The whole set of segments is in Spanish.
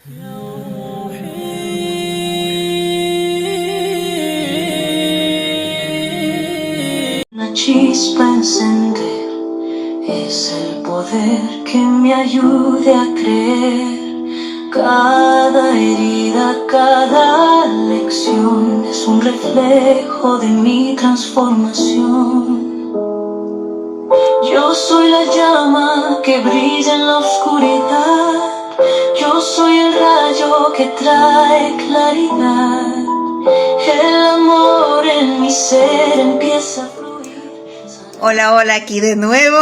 Una chispa encender es el poder que me ayude a creer. Cada herida, cada lección es un reflejo de mi transformación. Yo soy la llama que brilla en la oscuridad. Yo soy el rayo que trae claridad. El amor en mi ser empieza a fluir. Hola, hola, aquí de nuevo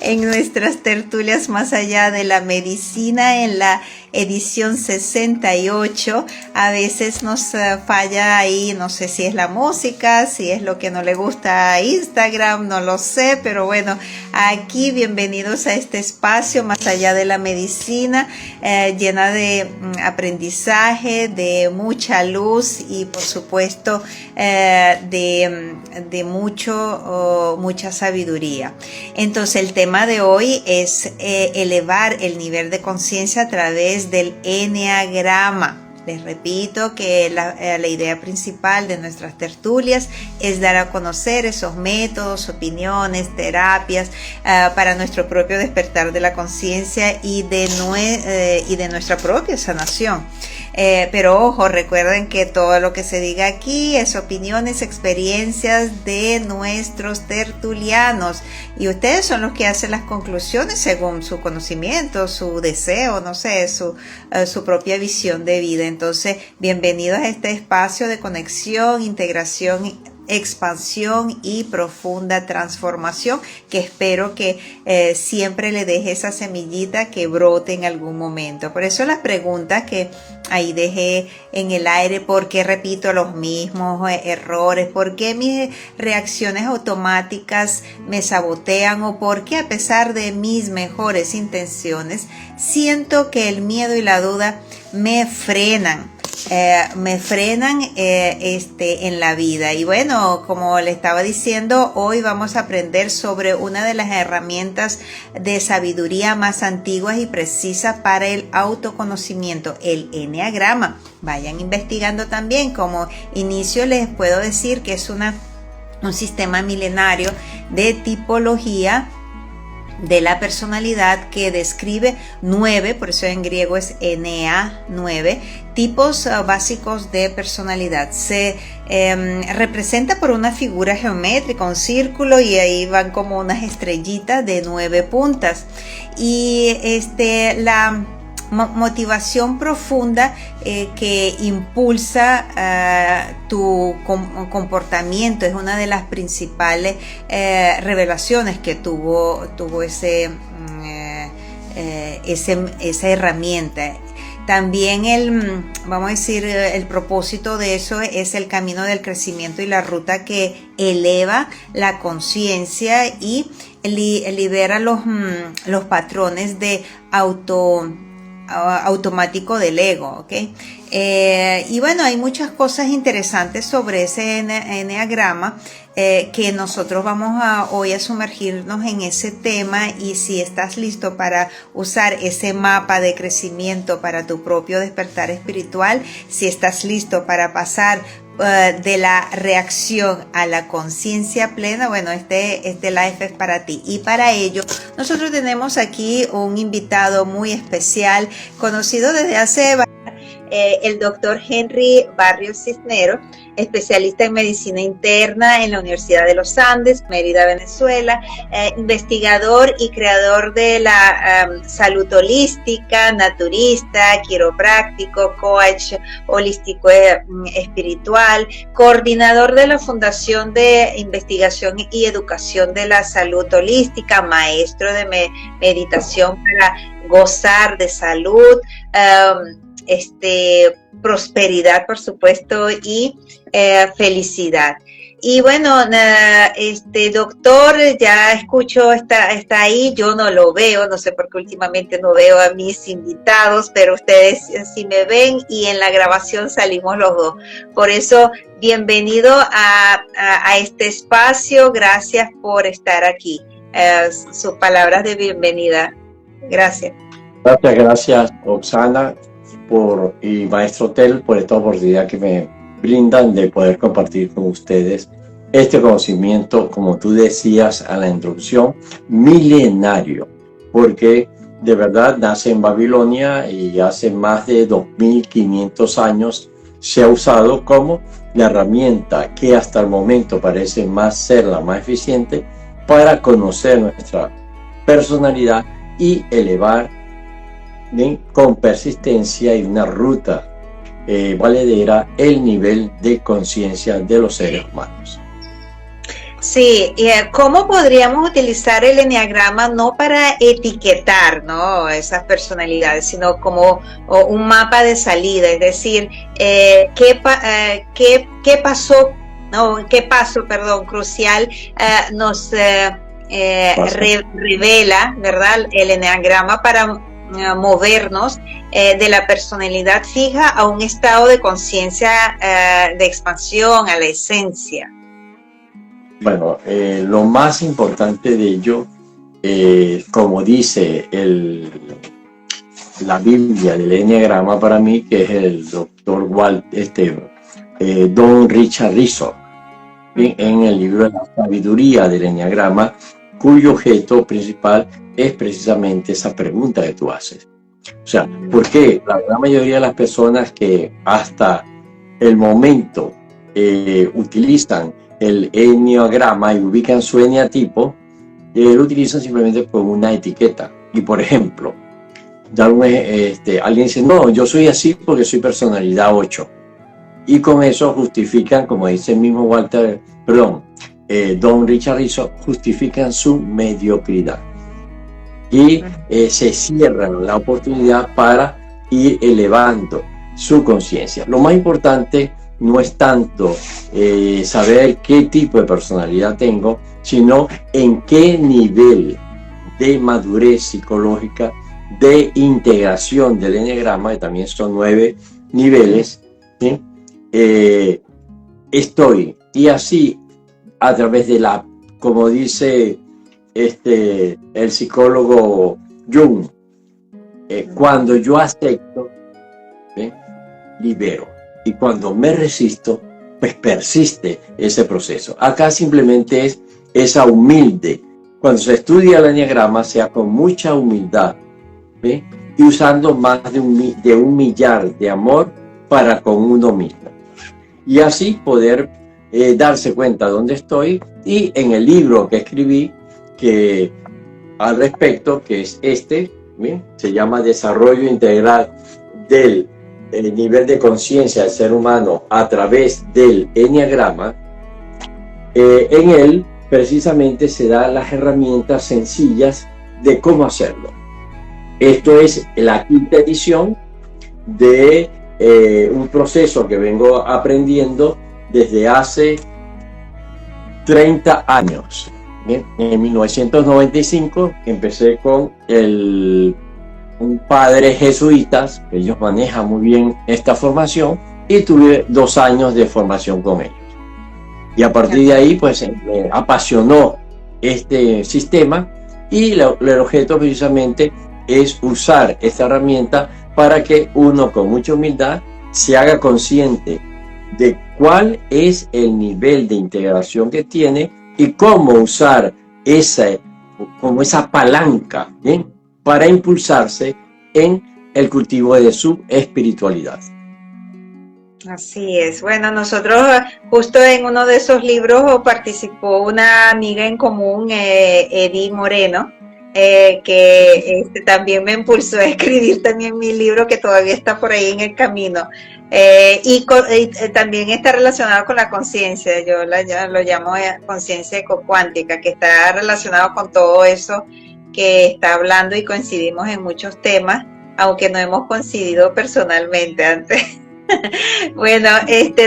en nuestras tertulias más allá de la medicina en la edición 68. A veces nos falla ahí, no sé si es la música, si es lo que no le gusta a Instagram, no lo sé, pero bueno, aquí bienvenidos a este espacio más allá de la medicina, llena de aprendizaje, de mucha luz y por supuesto de mucha sabiduría. Entonces el tema de hoy es elevar el nivel de conciencia a través del eneagrama. Les repito que la idea principal de nuestras tertulias es dar a conocer esos métodos, opiniones, terapias para nuestro propio despertar de la conciencia y de nuestra propia sanación. Pero ojo, recuerden que todo lo que se diga aquí es opiniones, experiencias de nuestros tertulianos y ustedes son los que hacen las conclusiones según su conocimiento, su deseo, no sé, su propia visión de vida. Entonces, bienvenidos a este espacio de conexión, integración, expansión y profunda transformación que espero que siempre le deje esa semillita que brote en algún momento. Por eso las preguntas que ahí dejé en el aire, ¿por qué repito los mismos errores? ¿Por qué mis reacciones automáticas me sabotean? ¿O por qué a pesar de mis mejores intenciones siento que el miedo y la duda me frenan? En la vida? Y bueno, como le estaba diciendo, hoy vamos a aprender sobre una de las herramientas de sabiduría más antiguas y precisas para el autoconocimiento, el eneagrama. Vayan investigando también. Como inicio les puedo decir que es un sistema milenario de tipología de la personalidad que describe 9, por eso en griego es Enea 9, tipos básicos de personalidad. Se representa por una figura geométrica, un círculo, y ahí van como unas estrellitas de 9 puntas. Y la motivación profunda que impulsa tu comportamiento es una de las principales revelaciones que tuvo esa herramienta. También vamos a decir, el propósito de eso es el camino del crecimiento y la ruta que eleva la conciencia y libera los patrones de automático del ego, ¿ok? Y bueno, hay muchas cosas interesantes sobre ese eneagrama que nosotros vamos hoy a sumergirnos en ese tema. Y si estás listo para usar ese mapa de crecimiento para tu propio despertar espiritual, si estás listo para pasar de la reacción a la conciencia plena, bueno, este live es para ti. Y para ello nosotros tenemos aquí un invitado muy especial, conocido desde hace el doctor Henry Barrios Cisneros, especialista en medicina interna en la Universidad de los Andes, Mérida, Venezuela, investigador y creador de la salud holística, naturista, quiropráctico, coach holístico espiritual, coordinador de la Fundación de Investigación y Educación de la Salud Holística, maestro de meditación para gozar de salud, prosperidad, por supuesto, y felicidad. Y bueno, doctor, ya escucho, está ahí, yo no lo veo, no sé por qué últimamente no veo a mis invitados, pero ustedes sí me ven y en la grabación salimos los dos. Por eso, bienvenido a este espacio, gracias por estar aquí. Sus palabras de bienvenida. Gracias. Gracias, Oxana. y Maestro Tel por esta oportunidad que me brindan de poder compartir con ustedes este conocimiento, como tú decías a la introducción, milenario, porque de verdad nace en Babilonia y hace más de 2500 años se ha usado como la herramienta que hasta el momento parece ser la más eficiente para conocer nuestra personalidad y elevar con persistencia y una ruta valedera el nivel de conciencia de los seres humanos. Sí, y ¿cómo podríamos utilizar el enneagrama no para etiquetar, ¿no?, esas personalidades, sino como un mapa de salida? Es decir, ¿qué paso crucial nos revela, ¿verdad?, el enneagrama para movernos de la personalidad fija a un estado de conciencia de expansión, a la esencia. Bueno, lo más importante de ello, como dice la Biblia del enneagrama para mí, que es el doctor Don Richard Rizzo, en el libro de la sabiduría del enneagrama, cuyo objeto principal es precisamente esa pregunta que tú haces. O sea, ¿por qué la gran mayoría de las personas que hasta el momento utilizan el enneagrama y ubican su eneatipo, lo utilizan simplemente como una etiqueta? Y por ejemplo, alguien dice, no, yo soy así porque soy personalidad 8. Y con eso justifican, como dice el mismo Don Richard Rizzo, justifican su mediocridad. Y se cierran la oportunidad para ir elevando su conciencia. Lo más importante no es tanto saber qué tipo de personalidad tengo, sino en qué nivel de madurez psicológica, de integración del enneagrama, que también son 9 niveles, ¿sí?, estoy. Y así, a través de como dice el psicólogo Jung, cuando yo acepto, libero. Y cuando me resisto, pues persiste ese proceso. Acá simplemente es esa humilde. Cuando se estudia el enneagrama, sea con mucha humildad, ¿ve?, y usando más de un millar de amor para con uno mismo. Y así poder darse cuenta dónde estoy. Y en el libro que escribí al respecto, que es ¿bien?, se llama Desarrollo Integral del nivel de conciencia del ser humano a través del enneagrama, en él precisamente se dan las herramientas sencillas de cómo hacerlo. Esto es la 5ª edición de un proceso que vengo aprendiendo desde hace 30 años. Bien, en 1995 empecé con un padre jesuitas, ellos manejan muy bien esta formación, y tuve 2 años de formación con ellos. Y a partir de ahí, pues me apasionó este sistema, y el objeto precisamente es usar esta herramienta para que uno con mucha humildad se haga consciente de cuál es el nivel de integración que tiene y cómo usar esa palanca, ¿bien?, para impulsarse en el cultivo de su espiritualidad. Así es. Bueno, nosotros justo en uno de esos libros participó una amiga en común, Edith Moreno, que también me impulsó a escribir también mi libro, que todavía está por ahí en el camino. Y también está relacionado con la conciencia. Yo lo llamo conciencia ecocuántica, que está relacionado con todo eso que está hablando, y coincidimos en muchos temas, aunque no hemos coincidido personalmente antes. Bueno,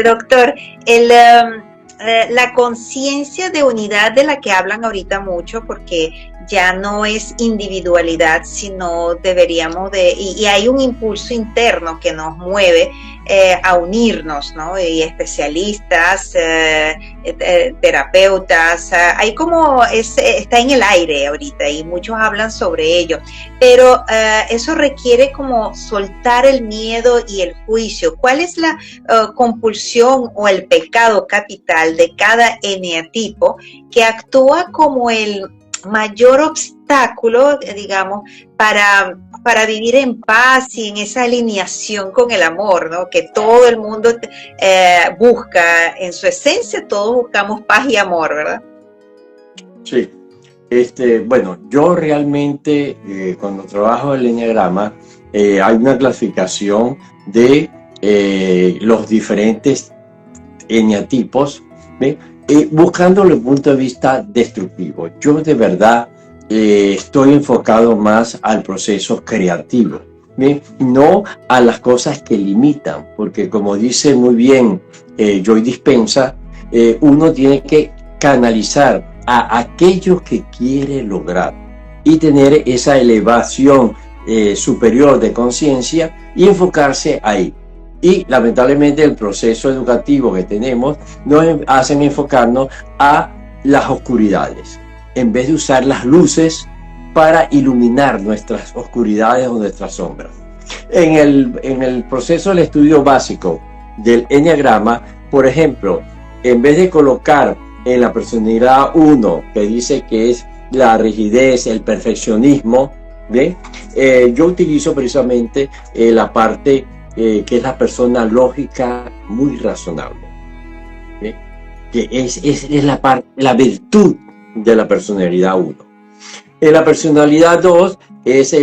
doctor, la conciencia de unidad de la que hablan ahorita mucho, porque ya no es individualidad, sino deberíamos y hay un impulso interno que nos mueve a unirnos, ¿no? Y especialistas, terapeutas, hay como, está en el aire ahorita y muchos hablan sobre ello, pero eso requiere como soltar el miedo y el juicio. ¿Cuál es la compulsión o el pecado capital de cada eneatipo que actúa como el mayor obstáculo, digamos, para vivir en paz y en esa alineación con el amor, ¿no? Que todo el mundo busca, en su esencia todos buscamos paz y amor, ¿verdad? Sí. Bueno, yo realmente cuando trabajo el eneagrama hay una clasificación de los diferentes eneatipos, ¿ve? Buscándolo desde el punto de vista destructivo. Yo de verdad estoy enfocado más al proceso creativo, ¿bien? No a las cosas que limitan, porque como dice muy bien Joy Dispenza, uno tiene que canalizar a aquello que quiere lograr y tener esa elevación superior de conciencia y enfocarse ahí. Y lamentablemente el proceso educativo que tenemos nos hacen enfocarnos a las oscuridades, en vez de usar las luces para iluminar nuestras oscuridades o nuestras sombras. En el proceso del estudio básico del eneagrama, por ejemplo, en vez de colocar en la personalidad 1, que dice que es la rigidez, el perfeccionismo, ¿bien? Yo utilizo precisamente la parte que es la persona lógica muy razonable, ¿bien? Que es la virtud de la personalidad 1. En la personalidad 2 es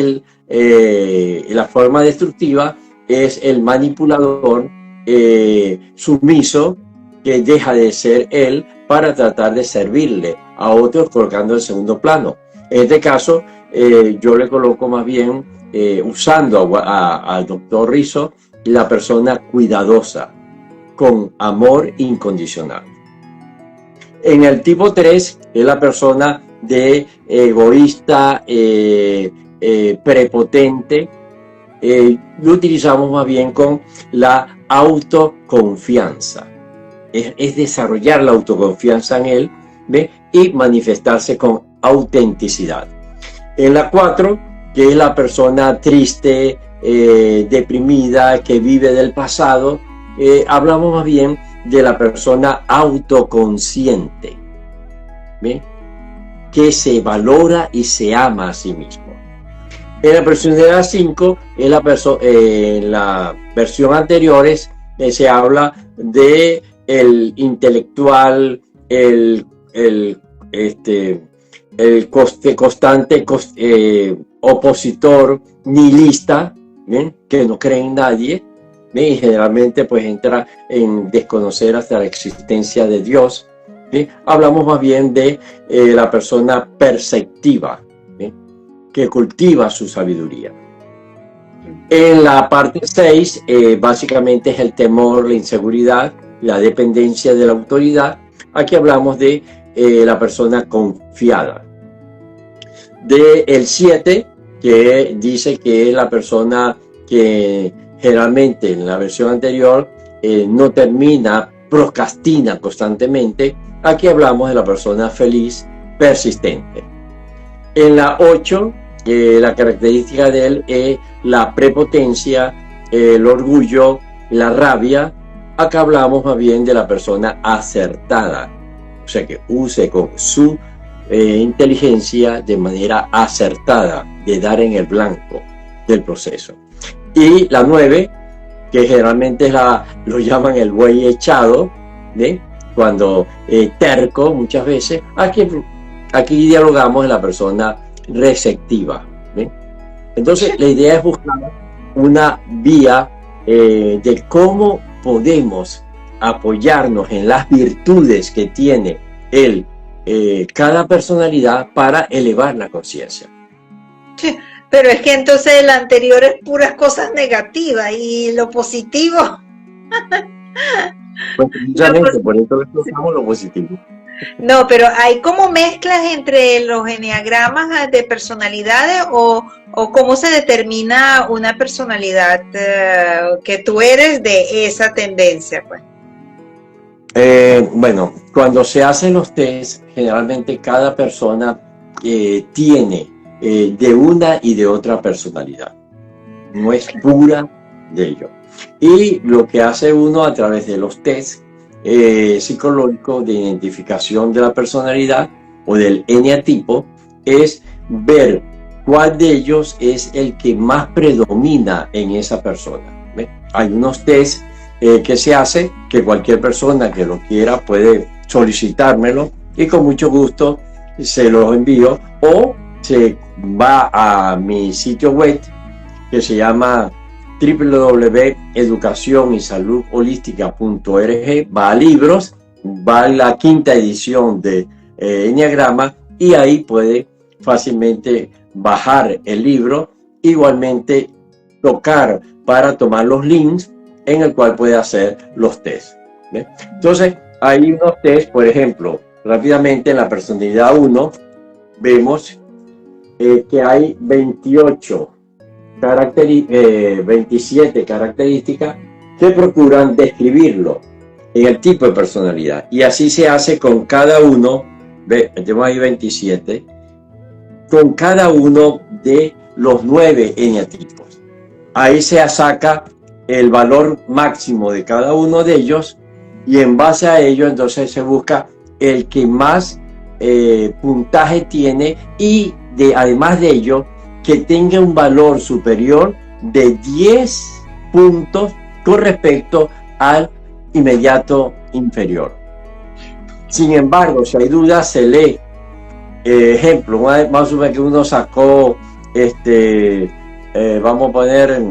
la forma destructiva, es el manipulador sumiso, que deja de ser él para tratar de servirle a otros colocando en segundo plano. En este caso, yo le coloco más bien, usando al doctor Rizzo, la persona cuidadosa, con amor incondicional. En el tipo 3 es la persona de egoísta, prepotente. Lo utilizamos más bien con la autoconfianza. Es desarrollar la autoconfianza en él, ¿ve? Y manifestarse con autenticidad. En la 4, que es la persona triste, deprimida, que vive del pasado, hablamos más bien de la persona autoconsciente, ¿ve? Que se valora y se ama a sí mismo. En la personalidad 5, en la versión anteriores, se habla de el intelectual, el constante opositor, nihilista, ¿bien? Que no cree en nadie, ¿bien? Y generalmente pues entra en desconocer hasta la existencia de Dios, ¿bien? Hablamos más bien de la persona perceptiva, ¿bien? Que cultiva su sabiduría. En la parte 6, básicamente es el temor, la inseguridad, la dependencia de la autoridad. Aquí hablamos de la persona confiada. Del 7, que dice que es la persona que generalmente en la versión anterior no termina, procrastina constantemente. Aquí hablamos de la persona feliz, persistente. En la 8, la característica de él es la prepotencia, el orgullo, la rabia. Acá hablamos más bien de la persona acertada, o sea que use con su inteligencia de manera acertada, de dar en el blanco del proceso. Y la 9, que generalmente lo llaman el buey echado, ¿sí? Cuando terco muchas veces, aquí dialogamos en la persona receptiva, ¿sí? Entonces la idea es buscar una vía de cómo podemos apoyarnos en las virtudes que tiene cada personalidad para elevar la conciencia. Sí, pero es que entonces el anterior es puras cosas negativas y lo positivo. Pues precisamente por eso le tocamos lo positivo. No, pero hay como mezclas entre los eneagramas de personalidades o cómo se determina una personalidad que tú eres de esa tendencia, pues. Bueno, cuando se hacen los test, generalmente cada persona tiene de una y de otra personalidad. No es pura de ello. Y lo que hace uno a través de los tests psicológicos de identificación de la personalidad o del eneatipo es ver cuál de ellos es el que más predomina en esa persona. ¿Ve? Hay unos tests que se hace, que cualquier persona que lo quiera puede solicitármelo y con mucho gusto se los envío, o se va a mi sitio web que se llama www.educacionysaludholística.org, va a libros, va a la 5ª edición de Enneagrama y ahí puede fácilmente bajar el libro, igualmente tocar para tomar los links en el cual puede hacer los tests. ¿Ve? Entonces, hay unos tests, por ejemplo, rápidamente en la personalidad 1, vemos que hay 27 características que procuran describirlo en el tipo de personalidad. Y así se hace con cada uno, tenemos ahí 27, con cada uno de los 9 eneatipos. Ahí se saca el valor máximo de cada uno de ellos y en base a ello entonces se busca el que más puntaje tiene y además de ello que tenga un valor superior de 10 puntos con respecto al inmediato inferior. Sin embargo, si hay dudas, se lee. Ejemplo, vamos a suponer que uno sacó, vamos a poner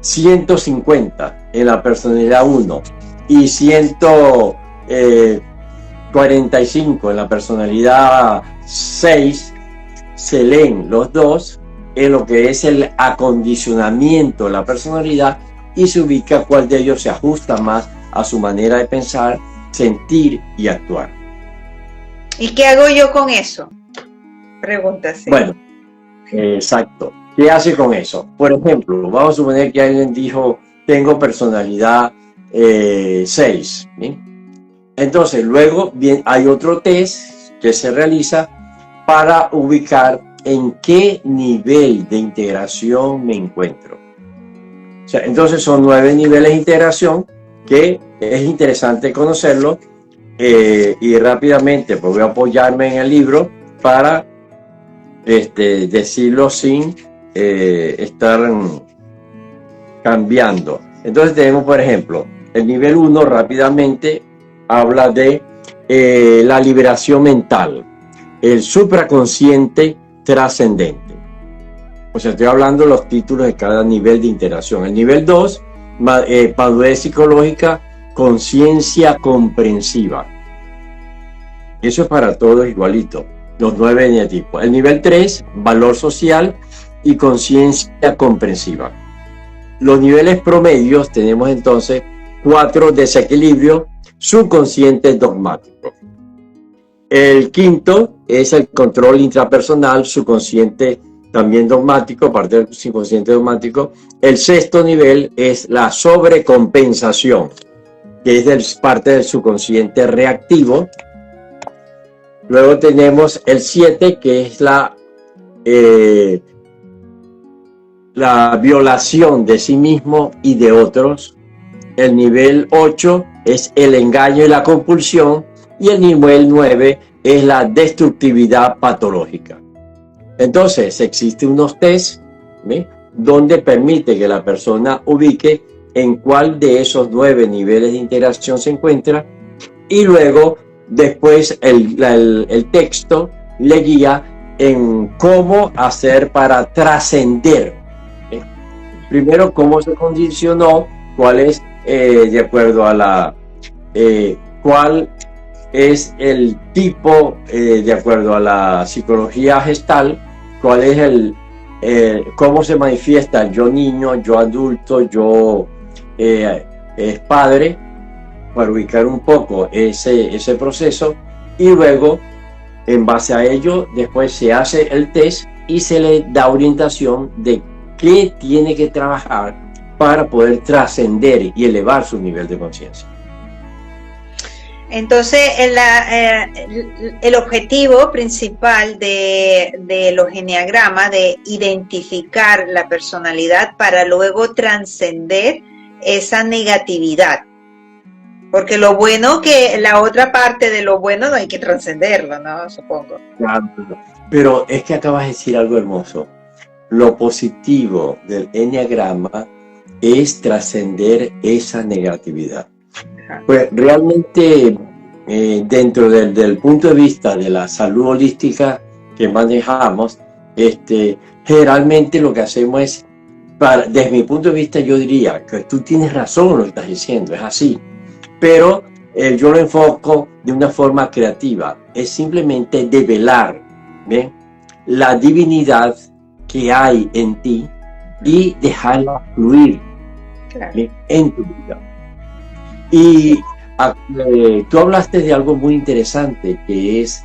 150 en la personalidad 1 y 145 en la personalidad 6, se leen los dos en lo que es el acondicionamiento de la personalidad y se ubica cuál de ellos se ajusta más a su manera de pensar, sentir y actuar. ¿Y qué hago yo con eso? Pregúntase. Bueno, exacto. ¿Qué hace con eso? Por ejemplo, vamos a suponer que alguien dijo, tengo personalidad 6. ¿Sí? Entonces, luego bien, hay otro test que se realiza para ubicar en qué nivel de integración me encuentro. O sea, entonces son 9 niveles de integración que es interesante conocerlo y rápidamente pues voy a apoyarme en el libro para decirlo sin estar cambiando. Entonces tenemos, por ejemplo, el nivel 1 rápidamente habla de la liberación mental, el supraconsciente trascendente. O sea, estoy hablando de los títulos de cada nivel de interacción. El nivel 2, madurez psicológica, conciencia comprensiva. Eso es para todos igualito, los 9 eneatipos. El nivel 3, valor social y conciencia comprensiva. Los niveles promedios tenemos entonces 4, desequilibrio, subconsciente dogmático. El 5º es el control intrapersonal, subconsciente también dogmático, parte del subconsciente dogmático. El 6º nivel es la sobrecompensación, que es parte del subconsciente reactivo. Luego tenemos el 7, que es la violación de sí mismo y de otros. El nivel 8 es el engaño y la compulsión. Y el nivel 9 es la destructividad patológica. Entonces, existen unos test, ¿sí?, donde permite que la persona ubique en cuál de esos 9 niveles de interacción se encuentra y luego, después, el texto le guía en cómo hacer para trascender. ¿Sí? Primero, cómo se condicionó, cuál es, de acuerdo a la... cuál es el tipo, de acuerdo a la psicología gestal, cuál es cómo se manifiesta yo niño, yo adulto, yo es padre, para ubicar un poco ese proceso, Y luego, en base a ello, después se hace el test y se le da orientación de qué tiene que trabajar para poder trascender y elevar su nivel de conciencia. Entonces, el objetivo principal de los eneagramas, de identificar la personalidad para luego trascender esa negatividad. Porque lo bueno, que la otra parte de lo bueno no hay que trascenderlo, ¿no? Supongo. Claro, pero es que acabas de decir algo hermoso. Lo positivo del eneagrama es trascender esa negatividad. Pues realmente dentro del punto de vista de la salud holística que manejamos, generalmente lo que hacemos es, desde mi punto de vista yo diría que tú tienes razón en lo que estás diciendo, es así, pero yo lo enfoco de una forma creativa, es simplemente develar, ¿bien?, la divinidad que hay en ti y dejarla fluir, claro, en tu vida. Y tú hablaste de algo muy interesante que es,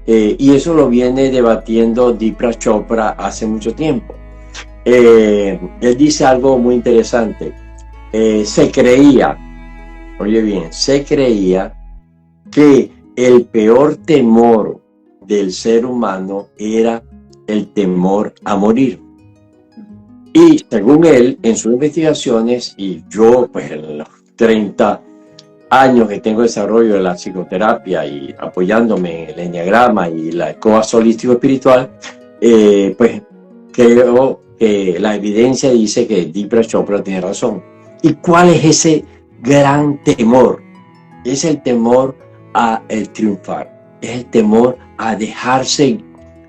y eso lo viene debatiendo Deepak Chopra hace mucho tiempo. Él dice algo muy interesante. Se creía, oye bien, se creía que el peor temor del ser humano era el temor a morir. Y según él, en sus investigaciones, y yo pues en los 30 años que tengo desarrollo de la psicoterapia y apoyándome en el eneagrama y la coach holístico espiritual, pues creo que la evidencia dice que Deepak Chopra tiene razón. ¿Y cuál es ese gran temor? Es el temor a el triunfar, es el temor a dejarse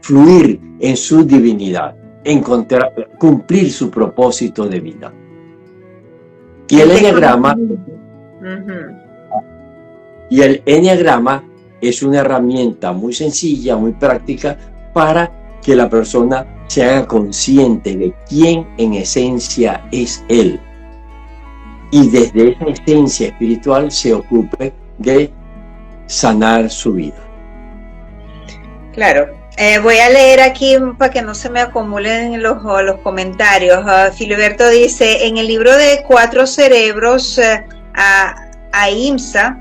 fluir en su divinidad, cumplir su propósito de vida. Y el eneagrama Y el eneagrama es una herramienta muy sencilla, muy práctica para que la persona se haga consciente de quién en esencia es él. Y desde esa esencia espiritual se ocupe de sanar su vida. Claro. Voy a leer aquí para que no se me acumulen los comentarios. Filiberto dice, en el libro de 4 cerebros, Ahimsa,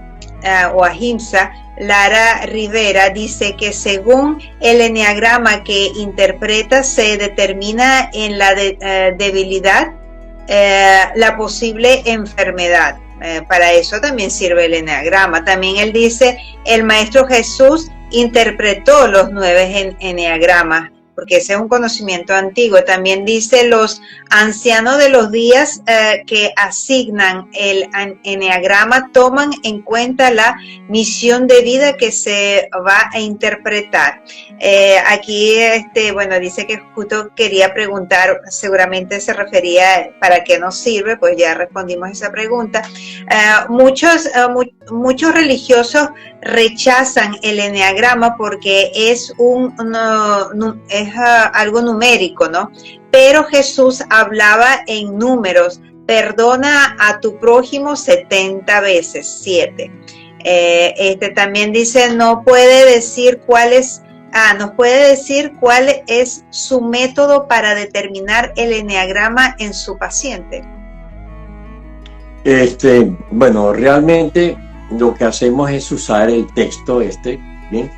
Lara Rivera dice que según el eneagrama que interpreta se determina en la debilidad la posible enfermedad. Para eso también sirve el eneagrama. También él dice, el Maestro Jesús interpretó los 9 eneagramas, porque ese es un conocimiento antiguo. También dice, los ancianos de los días que asignan el eneagrama toman en cuenta la misión de vida que se va a interpretar. Aquí, bueno, dice que justo quería preguntar, seguramente se refería para qué nos sirve, pues ya respondimos esa pregunta. Muchos religiosos rechazan el eneagrama porque es algo numérico, ¿no? Pero Jesús hablaba en números. Perdona a tu prójimo 70 veces, 7. También dice, nos puede decir cuál es su método para determinar el eneagrama en su paciente. Bueno, realmente lo que hacemos es usar el texto ¿bien?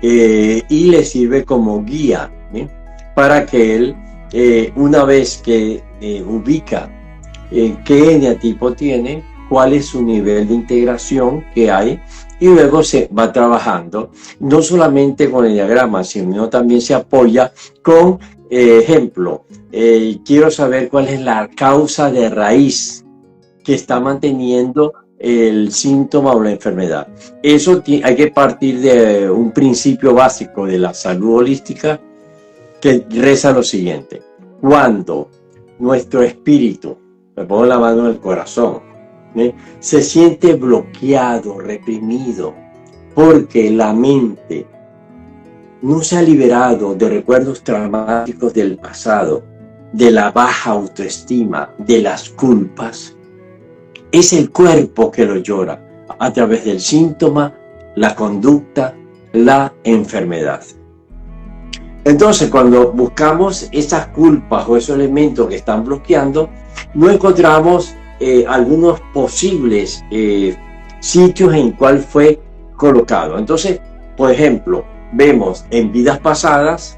Y le sirve como guía, ¿bien?, para que él, una vez que ubica qué eneatipo tiene, cuál es su nivel de integración que hay, y luego se va trabajando, no solamente con el diagrama, sino también se apoya con, ejemplo, quiero saber cuál es la causa de raíz que está manteniendo el síntoma o la enfermedad. Eso hay que partir de un principio básico de la salud holística que reza lo siguiente: cuando nuestro espíritu, me pongo la mano en el corazón, se siente bloqueado, reprimido, porque la mente no se ha liberado de recuerdos traumáticos del pasado, de la baja autoestima, de las culpas, es el cuerpo que lo llora a través del síntoma, la conducta la enfermedad. Entonces, cuando buscamos esas culpas o esos elementos que están bloqueando, no encontramos algunos posibles sitios en cual fue colocado. Entonces, por ejemplo, vemos en vidas pasadas,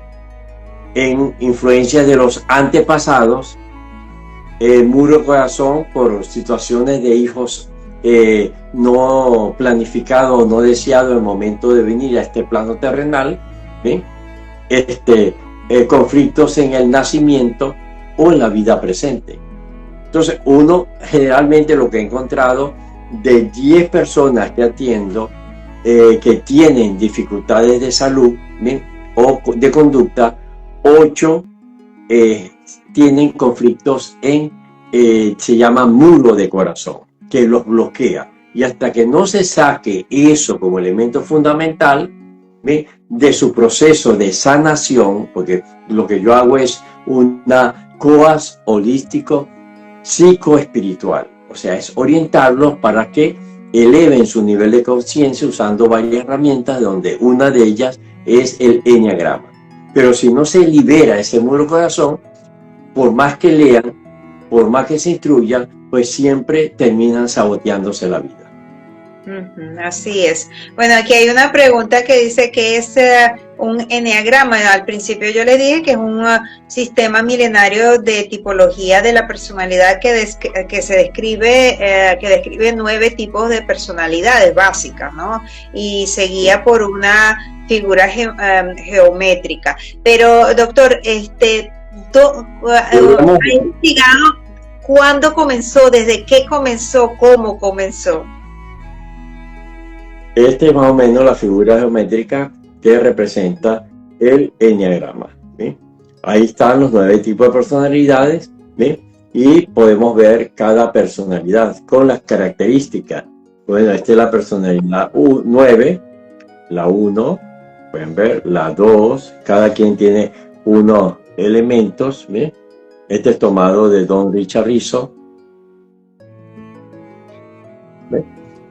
en influencias de los antepasados, el muro del corazón por situaciones de hijos no planificados o no deseados en el momento de venir a este plano terrenal, ¿sí? Conflictos en el nacimiento o en la vida presente. Entonces, uno generalmente lo que he encontrado de 10 personas que atiendo que tienen dificultades de salud, ¿bien?, o de conducta, 8 tienen conflictos en, se llama muro de corazón, que los bloquea. Y hasta que no se saque eso como elemento fundamental, ¿bien?, de su proceso de sanación, porque lo que yo hago es una coas holístico psicoespiritual, o sea, es orientarlos para que eleven su nivel de conciencia usando varias herramientas, donde una de ellas es el enneagrama. Pero si no se libera ese muro corazón, por más que lean, por más que se instruyan, pues siempre terminan saboteándose la vida. Así es. Bueno, aquí hay una pregunta que dice que es un enneagrama. Al principio yo le dije que es un sistema milenario de tipología de la personalidad que describe 9 tipos de personalidades básicas, ¿no? Y seguía por una figura geométrica. Pero, doctor, ¿ha investigado cuándo comenzó, desde qué comenzó, cómo comenzó? Esta es más o menos la figura geométrica que representa el enneagrama, ¿sí? Ahí están los 9 tipos de personalidades, ¿sí? Y podemos ver cada personalidad con las características. Bueno, esta es la personalidad 9, la 1, pueden ver, la 2, cada quien tiene unos elementos, ¿sí? Este es tomado de Don Richard Rizzo.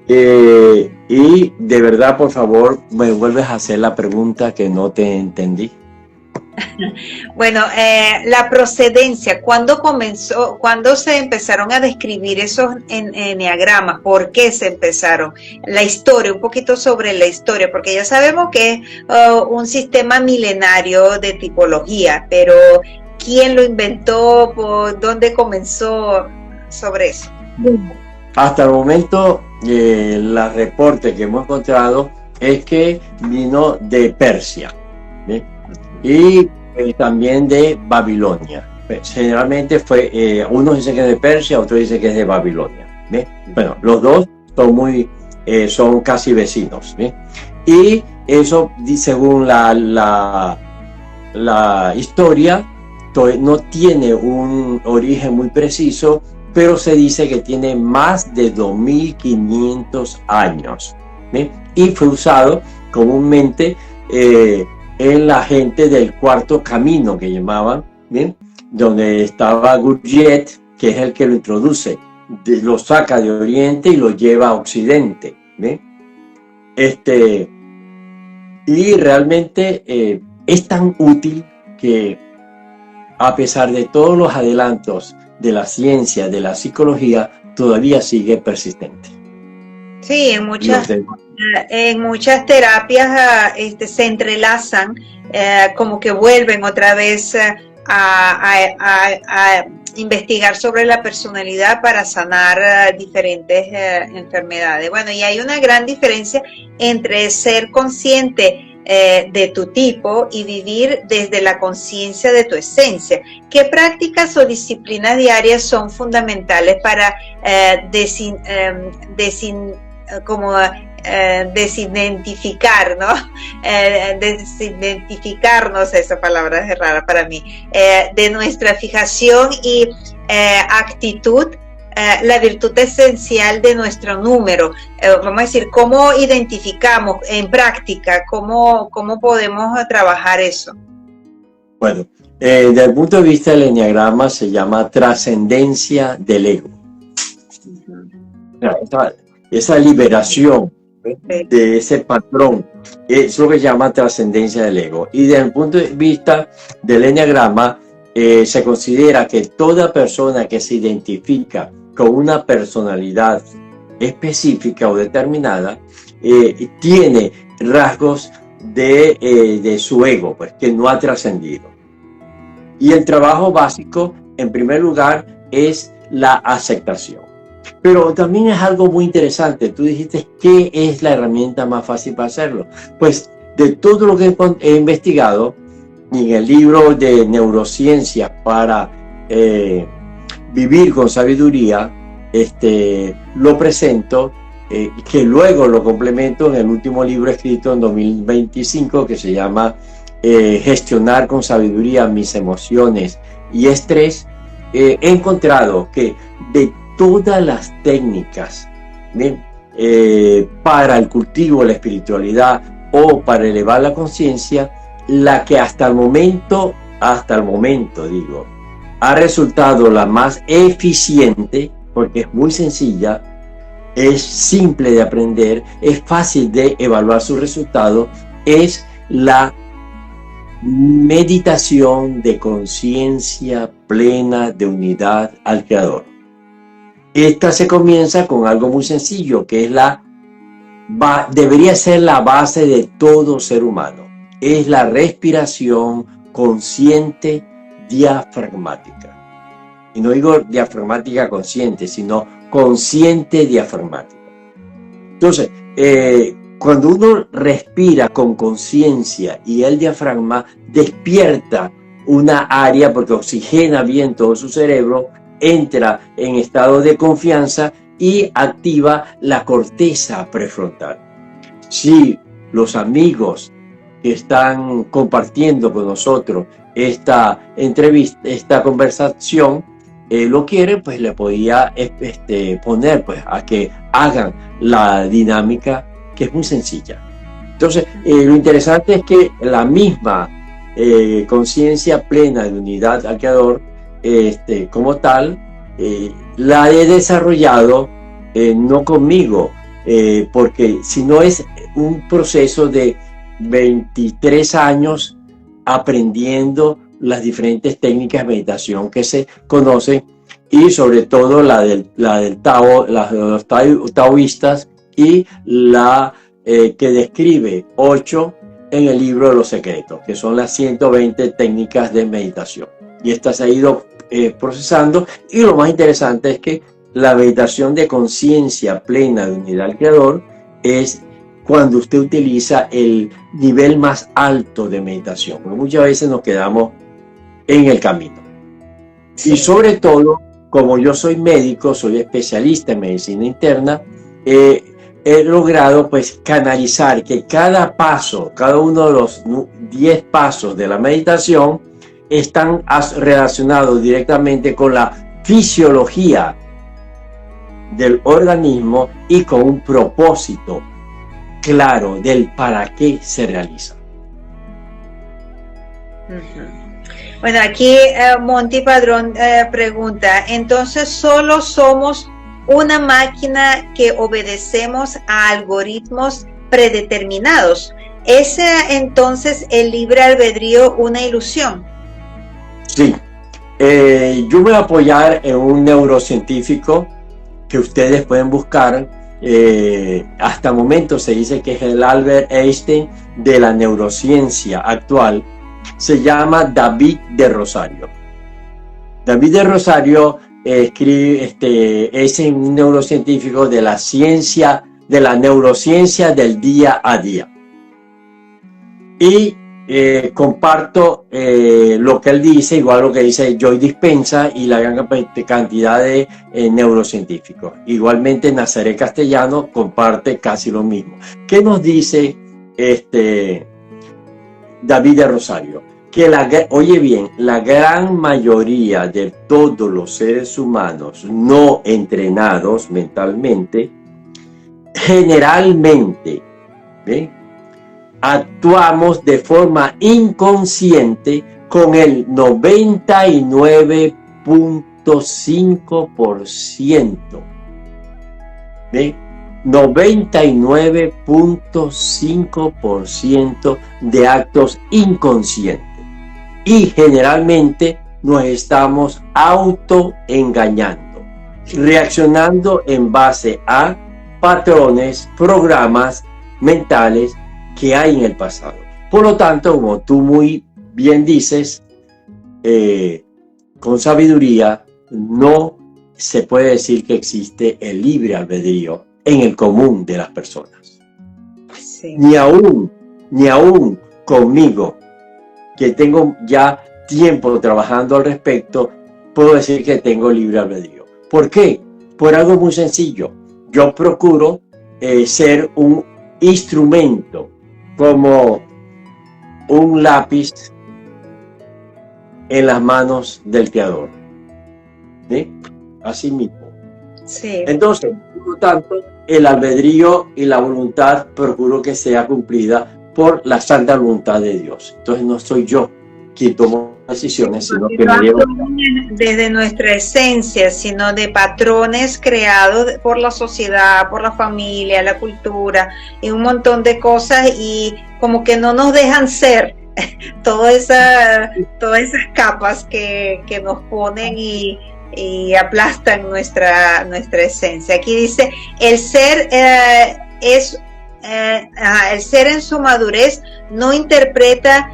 Y de verdad, por favor, me vuelves a hacer la pregunta que no te entendí. Bueno, la procedencia, ¿cuándo comenzó? ¿Cuándo se empezaron a describir esos enneagramas? ¿Por qué se empezaron? La historia, un poquito sobre la historia, porque ya sabemos que es un sistema milenario de tipología, pero ¿quién lo inventó? ¿Por dónde comenzó? Sobre eso. Hasta el momento, el reporte que hemos encontrado es que vino de Persia, ¿sí? Y también de Babilonia. Generalmente unos dicen que es de Persia, otros dicen que es de Babilonia, ¿sí? Bueno, los dos son casi vecinos, ¿sí? Y eso, según la historia, no tiene un origen muy preciso, pero se dice que tiene más de 2500 años, ¿sí? Y fue usado comúnmente en la gente del cuarto camino, que llamaban, ¿sí?, donde estaba Gurdjieff, que es el que lo introduce, lo saca de Oriente y lo lleva a Occidente, ¿sí? Y realmente es tan útil que, a pesar de todos los adelantos de la ciencia, de la psicología, todavía sigue persistente. Sí, en muchas terapias se entrelazan, como que vuelven otra vez a investigar sobre la personalidad para sanar diferentes enfermedades. Bueno, y hay una gran diferencia entre ser consciente de tu tipo y vivir desde la conciencia de tu esencia. ¿Qué prácticas o disciplinas diarias son fundamentales para desidentificar, ¿no? Desidentificarnos, esa palabra es rara para mí, de nuestra fijación y actitud, la virtud esencial de nuestro número? Vamos a decir, ¿cómo identificamos en práctica? ¿Cómo podemos trabajar eso? Bueno, desde el punto de vista del enneagrama se llama trascendencia del ego. Esa liberación de ese patrón. Es lo que se llama trascendencia del ego. Y desde el punto de vista del eneagrama, se considera que toda persona que se identifica con una personalidad específica o determinada tiene rasgos de su ego, pues, que no ha trascendido. Y el trabajo básico, en primer lugar, es la aceptación. Pero también es algo muy interesante. Tú dijiste, ¿qué es la herramienta más fácil para hacerlo? Pues de todo lo que he investigado, en el libro de neurociencias para vivir con sabiduría, lo presento, que luego lo complemento en el último libro escrito en 2025, que se llama Gestionar con sabiduría mis emociones y estrés. He encontrado que de todas las técnicas para el cultivo de la espiritualidad o para elevar la conciencia, la que hasta el momento digo, ha resultado la más eficiente, porque es muy sencilla, es simple de aprender, es fácil de evaluar sus resultados, es la meditación de conciencia plena de unidad al Creador. Esta se comienza con algo muy sencillo, que es debería ser la base de todo ser humano. Es la respiración consciente diafragmática. Y no digo diafragmática consciente, sino consciente diafragmática. Entonces, cuando uno respira con conciencia y el diafragma despierta una área, porque oxigena bien todo su cerebro, entra en estado de confianza y activa la corteza prefrontal. Si los amigos que están compartiendo con nosotros esta entrevista, esta conversación, lo quieren, pues le podía poner pues a que hagan la dinámica, que es muy sencilla. Entonces, lo interesante es que la misma conciencia plena de unidad al Creador, como tal, la he desarrollado no conmigo, porque si no es un proceso de 23 años aprendiendo las diferentes técnicas de meditación que se conocen, y sobre todo la del Tao, de los taoístas, y la que describe 8 en el libro de los secretos, que son las 120 técnicas de meditación. Y esta se ha ido procesando, y lo más interesante es que la meditación de conciencia plena de unidad al Creador es cuando usted utiliza el nivel más alto de meditación, porque muchas veces nos quedamos en el camino. Y sobre todo, como yo soy médico, soy especialista en medicina interna, he logrado pues canalizar que cada paso, cada uno de los 10 pasos de la meditación están relacionados directamente con la fisiología del organismo y con un propósito claro del para qué se realiza. Bueno, aquí Monty Padrón pregunta, entonces solo somos una máquina que obedecemos a algoritmos predeterminados. ¿Es entonces el libre albedrío una ilusión? Sí, yo voy a apoyar en un neurocientífico que ustedes pueden buscar. Hasta el momento se dice que es el Albert Einstein de la neurociencia actual. Se llama David de Rosario. David de Rosario es un neurocientífico de la ciencia, de la neurociencia del día a día. Y comparto lo que él dice, igual lo que dice Joy Dispenza y la gran cantidad de neurocientíficos. Igualmente Nazaret Castellano comparte casi lo mismo. ¿Qué nos dice David de Rosario? Que oye bien, la gran mayoría de todos los seres humanos no entrenados mentalmente, generalmente, actuamos de forma inconsciente con el 99.5%. 99.5% de actos inconscientes. Y generalmente nos estamos autoengañando, reaccionando en base a patrones, programas mentales que hay en el pasado. Por lo tanto, como tú muy bien dices, con sabiduría, no se puede decir que existe el libre albedrío en el común de las personas. Sí. Ni aún conmigo, que tengo ya tiempo trabajando al respecto, puedo decir que tengo libre albedrío. ¿Por qué? Por algo muy sencillo. Yo procuro ser un instrumento, como un lápiz en las manos del Creador. ¿Sí? Así mismo. Sí. Entonces, por lo tanto, el albedrío y la voluntad procuro que sea cumplida por la santa voluntad de Dios. Entonces no soy yo quien tomo decisiones, sino que me llevo desde nuestra esencia, sino de patrones creados por la sociedad, por la familia, la cultura y un montón de cosas, y como que no nos dejan ser todas esas capas que nos ponen y aplastan nuestra esencia. Aquí dice, el ser el ser en su madurez no interpreta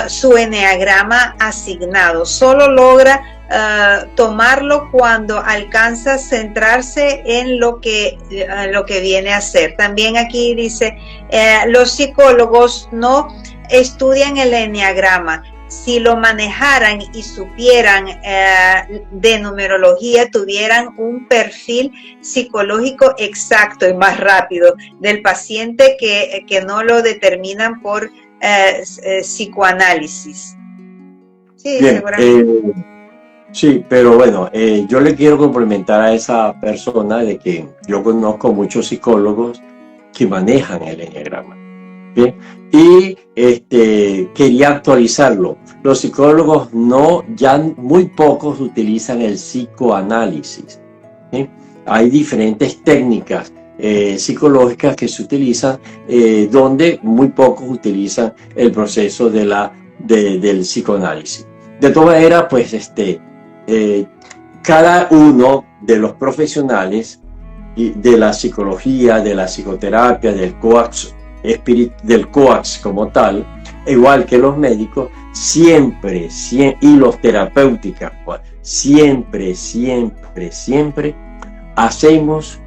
su eneagrama asignado, solo logra tomarlo cuando alcanza a centrarse en lo que viene a ser. También aquí dice, los psicólogos no estudian el eneagrama. Si lo manejaran y supieran de numerología, tuvieran un perfil psicológico exacto y más rápido del paciente que no lo determinan por psicoanálisis. Sí, bien, seguramente. sí, pero bueno, yo le quiero complementar a esa persona de que yo conozco muchos psicólogos que manejan el eneagrama. Bien, y quería actualizarlo. Los psicólogos ya muy pocos utilizan el psicoanálisis. ¿Sí? Hay diferentes técnicas psicológicas que se utilizan, donde muy pocos utilizan el proceso del psicoanálisis. De todas maneras, pues cada uno de los profesionales de la psicología, de la psicoterapia, del coach como tal, igual que los médicos, siempre y los terapéuticos, siempre hacemos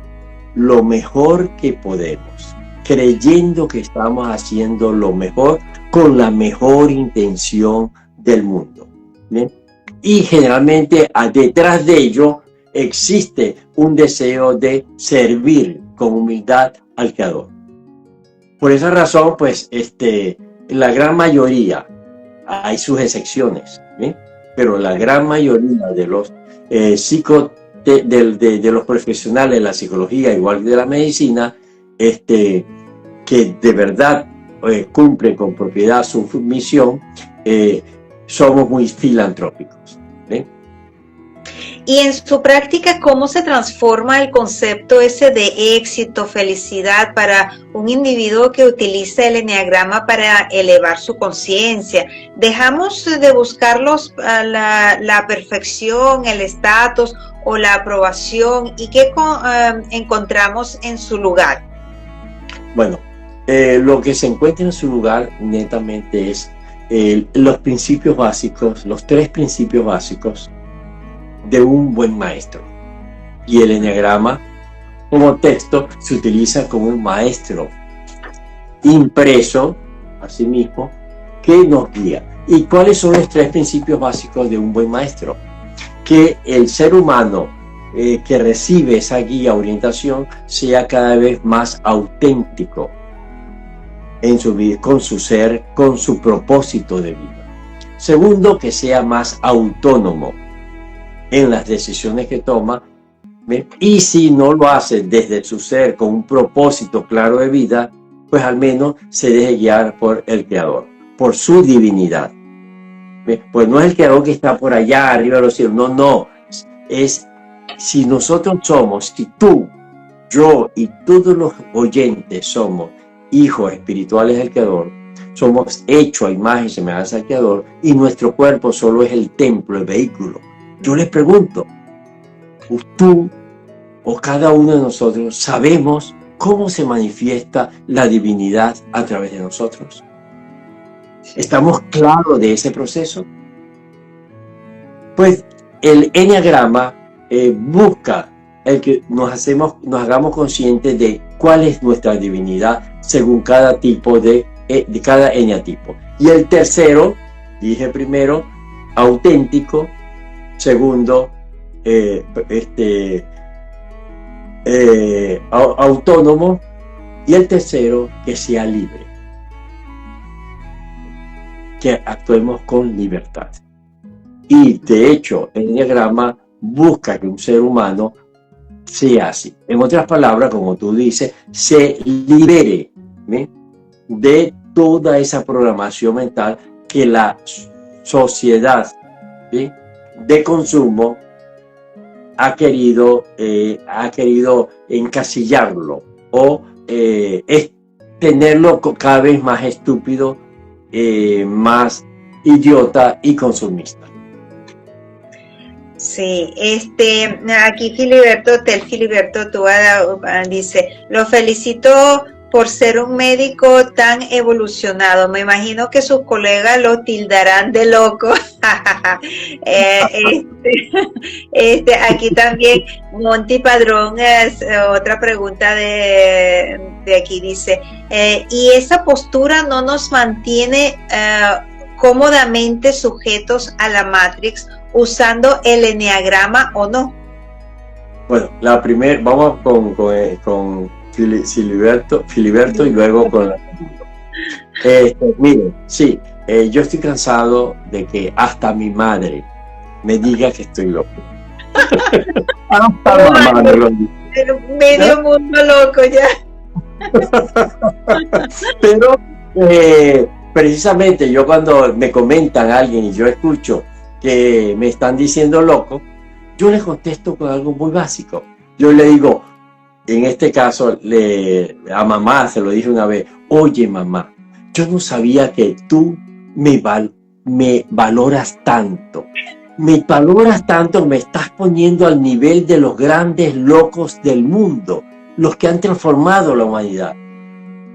lo mejor que podemos, creyendo que estamos haciendo lo mejor con la mejor intención del mundo. ¿Bien? Y generalmente detrás de ello existe un deseo de servir con humildad al Creador. Por esa razón, pues, la gran mayoría, hay sus excepciones, ¿sí? Pero la gran mayoría de los de los profesionales de la psicología, igual que de la medicina, que de verdad cumplen con propiedad su misión, somos muy filantrópicos, ¿sí? Y en su práctica, ¿cómo se transforma el concepto ese de éxito, felicidad para un individuo que utiliza el eneagrama para elevar su conciencia? ¿Dejamos de buscar la perfección, el estatus o la aprobación? ¿Y qué encontramos en su lugar? Bueno, lo que se encuentra en su lugar netamente es los principios básicos, los 3 principios básicos de un buen maestro. Y el eneagrama como texto se utiliza como un maestro impreso, asimismo, que nos guía. ¿Y cuáles son los 3 principios básicos de un buen maestro? Que el ser humano que recibe esa guía, orientación, sea cada vez más auténtico en su vida, con su ser, con su propósito de vida. Segundo, que sea más autónomo en las decisiones que toma, ¿ven? Y si no lo hace desde su ser con un propósito claro de vida, pues al menos se deje guiar por el Creador, por su divinidad. ¿Ven? Pues no es el Creador que está por allá arriba de los cielos, no, es si nosotros somos, si tú yo y todos los oyentes somos hijos espirituales del Creador, somos hechos a imagen y semejanza del Creador, y nuestro cuerpo solo es el templo, el vehículo. Yo les pregunto, ¿tú o cada uno de nosotros sabemos cómo se manifiesta la divinidad a través de nosotros? ¿Estamos claros de ese proceso? Pues el enneagrama busca el que nos hagamos conscientes de cuál es nuestra divinidad según cada tipo de cada eneatipo. Y el tercero, dije primero, auténtico. Segundo, autónomo. Y el tercero, que sea libre. Que actuemos con libertad. Y de hecho, el enneagrama busca que un ser humano sea así. En otras palabras, como tú dices, se libere, ¿sí?, de toda esa programación mental que la sociedad, ¿sí?, de consumo ha querido encasillarlo o tenerlo cada vez más estúpido, más idiota y consumista. Sí, aquí Filiberto Tuada dice, lo felicito por ser un médico tan evolucionado. Me imagino que sus colegas lo tildarán de loco. Aquí también Monty Padrón, otra pregunta de aquí, dice, ¿y esa postura no nos mantiene cómodamente sujetos a la Matrix usando el enneagrama o no? Bueno, la primera, vamos con Filiberto y luego con la segunda. Miren, sí, yo estoy cansado de que hasta mi madre me diga que estoy loco. Hasta mamá me lo dice. Medio mundo loco ya. Pero precisamente yo cuando me comentan a alguien y yo escucho que me están diciendo loco, yo les contesto con algo muy básico. Yo le digo, en este caso a mamá se lo dije una vez, oye mamá, yo no sabía que tú me valoras tanto. Me valoras tanto, me estás poniendo al nivel de los grandes locos del mundo, los que han transformado la humanidad.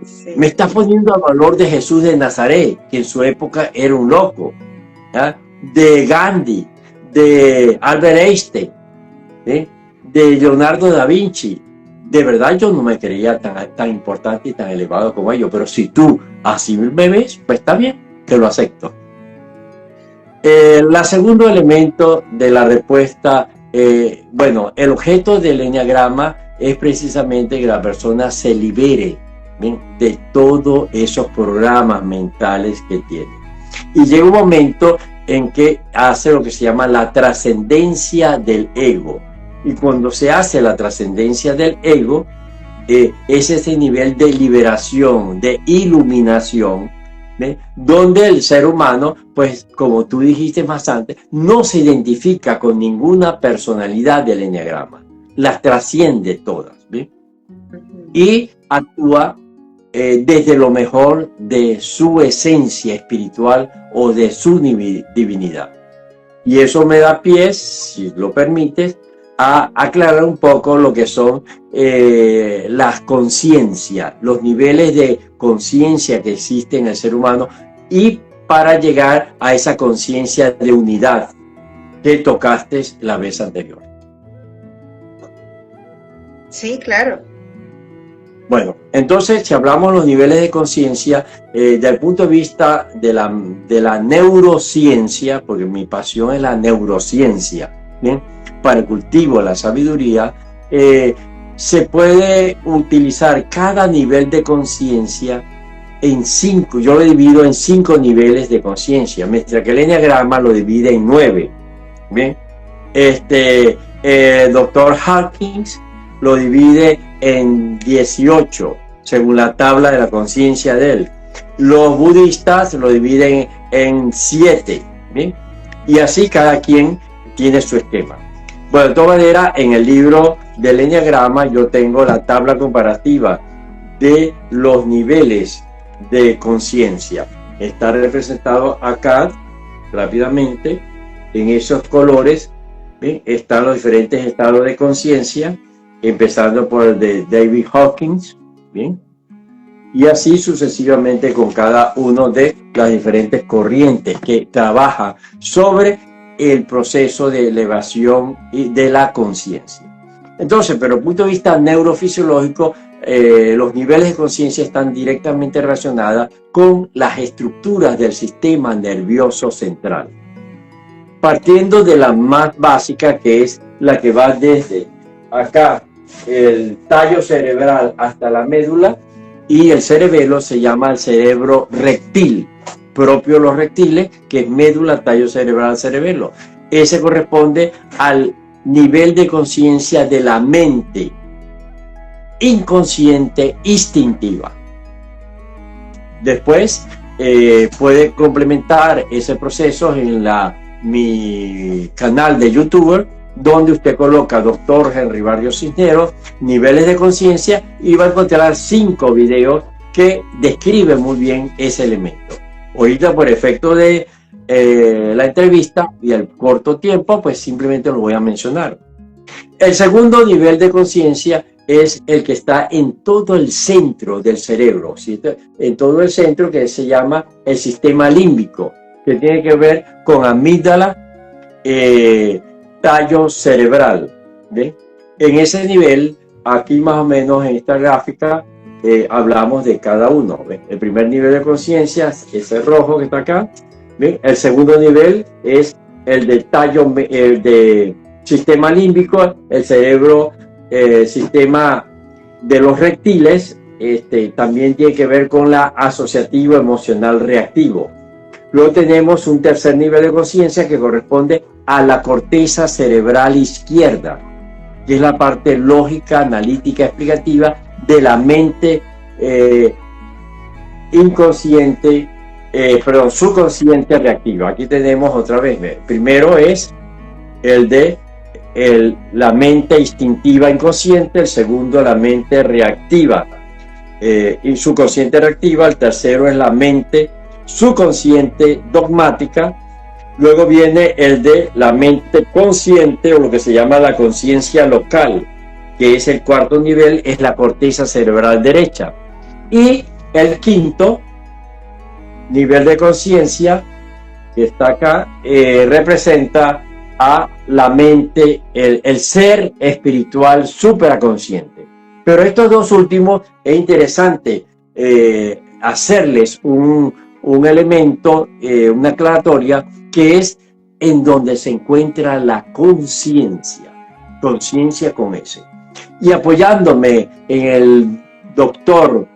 Sí. Me estás poniendo al valor de Jesús de Nazaret, que en su época era un loco, ¿ya?, de Gandhi, de Albert Einstein, ¿sí?, de Leonardo da Vinci. De verdad yo no me creía tan importante y tan elevado como ellos, pero si tú así me ves, pues está bien, te lo acepto. El segundo elemento de la respuesta, bueno, el objeto del enneagrama es precisamente que la persona se libere, ¿bien?, de todos esos programas mentales que tiene. Y llega un momento en que hace lo que se llama la trascendencia del ego. Y cuando se hace la trascendencia del ego, es ese nivel de liberación, de iluminación, ¿ve?, donde el ser humano, pues como tú dijiste más antes, no se identifica con ninguna personalidad del enneagrama, las trasciende todas, ¿ve?, y actúa desde lo mejor de su esencia espiritual o de su divinidad. Y eso me da pie, si lo permites, a aclarar un poco lo que son las conciencias, los niveles de conciencia que existen en el ser humano, y para llegar a esa conciencia de unidad que tocaste la vez anterior. Sí, claro. Bueno, entonces si hablamos de los niveles de conciencia, desde el punto de vista de la neurociencia, porque mi pasión es la neurociencia, ¿bien?, para el cultivo de la sabiduría, se puede utilizar cada nivel de conciencia en 5, yo lo divido en 5 niveles de conciencia, mientras que el enneagrama lo divide en 9. Bien, Dr. Hawkins lo divide en 18, según la tabla de la conciencia de él. Los budistas lo dividen en 7, ¿bien? Y así cada quien tiene su esquema. Bueno, de todas maneras, en el libro del Enneagrama yo tengo la tabla comparativa de los niveles de conciencia. Está representado acá rápidamente en esos colores. ¿Ven? Están los diferentes estados de conciencia, empezando por el de David Hawkins, ¿bien? Y así sucesivamente con cada uno de las diferentes corrientes que trabaja sobre el proceso de elevación y de la conciencia. Entonces, pero desde el punto de vista neurofisiológico, los niveles de conciencia están directamente relacionados con las estructuras del sistema nervioso central. Partiendo de la más básica, que es la que va desde acá, el tallo cerebral hasta la médula, y el cerebelo se llama el cerebro reptil, propio de los reptiles, que es médula, tallo cerebral, cerebelo. Ese corresponde al nivel de conciencia de la mente inconsciente instintiva. Después puede complementar ese proceso en mi canal de YouTube, donde usted coloca Dr. Henry Barrios Cisneros, niveles de conciencia, y va a encontrar 5 videos que describen muy bien ese elemento. Ahorita, por efecto de la entrevista y el corto tiempo, pues simplemente lo voy a mencionar. El segundo nivel de conciencia es el que está en todo el centro del cerebro, ¿sí? En todo el centro, que se llama el sistema límbico, que tiene que ver con amígdala, tallo cerebral, ¿ve? En ese nivel, aquí más o menos en esta gráfica, hablamos de cada uno, ¿ve? El primer nivel de conciencia es ese rojo que está acá, ¿ve? El segundo nivel es el de tallo, el de sistema límbico, el cerebro, sistema de los reptiles, también tiene que ver con la asociativo emocional reactivo. Luego tenemos un tercer nivel de conciencia que corresponde a la corteza cerebral izquierda, que es la parte lógica, analítica, explicativa de la mente inconsciente, subconsciente reactiva. Aquí tenemos otra vez, primero es el de la mente instintiva inconsciente, el segundo la mente reactiva y subconsciente reactiva, el tercero es la mente subconsciente dogmática. Luego viene el de la mente consciente, o lo que se llama la conciencia local, que es el cuarto nivel, es la corteza cerebral derecha. Y el quinto nivel de conciencia, que está acá, representa a la mente, el ser espiritual supraconsciente. Pero estos dos últimos es interesante hacerles un elemento, una aclaratoria, que es en donde se encuentra la conciencia con S. Y apoyándome en el doctor